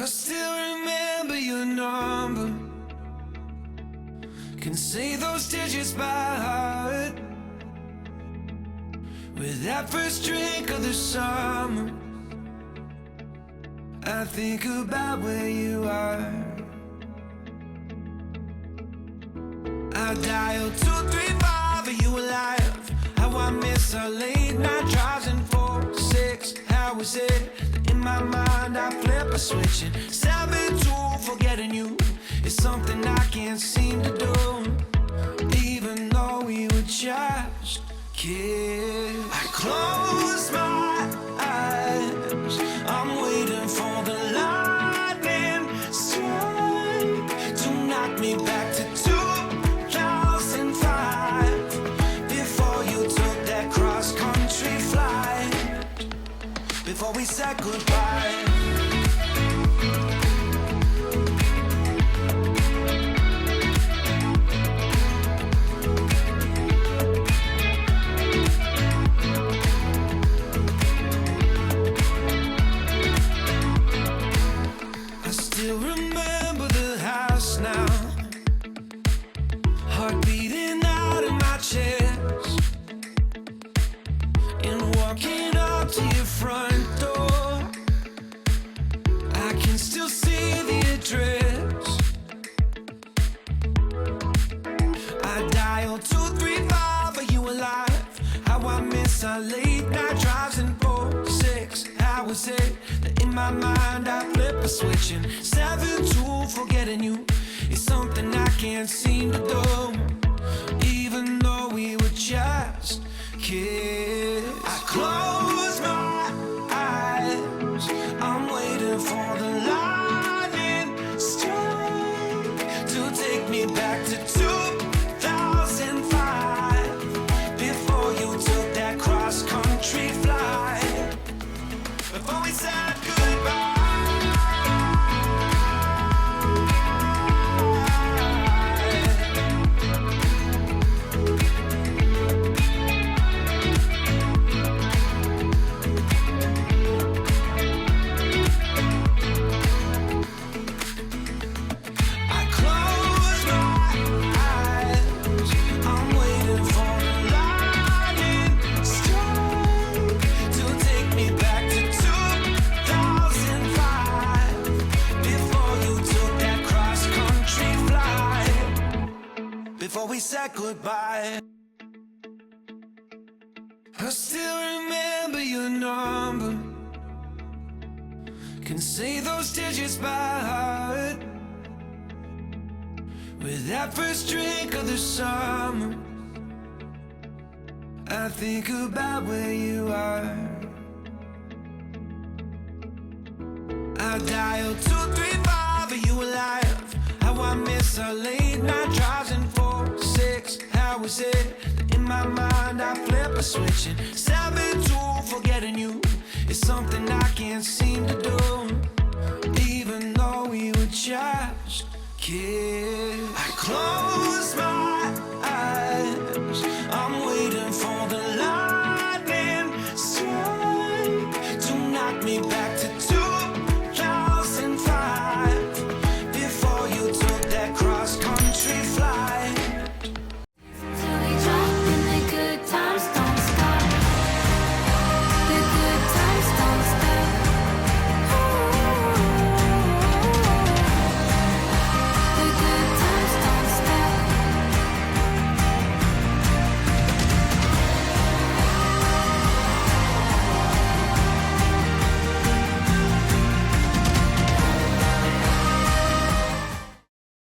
I still remember your number. Can say those digits by heart. With that first drink of the summer, I think about where you are. I dialed 235, are you alive? How I miss our late night drives and 4, 6. How is it that in my mind I flip a switch and 7-2, forgetting you is something I can't seem to do. Even though we were just kids, I close my eyes, I'm waiting for the lightning strike to knock me back to 2005, before you took that cross-country flight, before we said goodbye. Still remember the house now, heart beating out of my chest, and walking up to your front door, I can still see the address. I dialed 235, are you alive? How I miss our late night drives and 4, 6. How is it that in my mind I flip a switch and 7-2, forgetting you is something I can't seem to do. Even though we were just kids, I close my eyes, I'm waiting for the lightning strike to take me back to 2005, before you took that cross-country flight, before we said goodbye. Before we said goodbye, I still remember your number. Can say those digits by heart. With that first drink of the summer, I think about where you are. I dialed 235, are you alive? How I miss our late night drives and 4, 6. How is it that in my mind I flip a switch and 7-2, forgetting you is something I can't seem to do. Even though we were just kids, I close my eyes, I'm waiting for the lightning strike to knock me back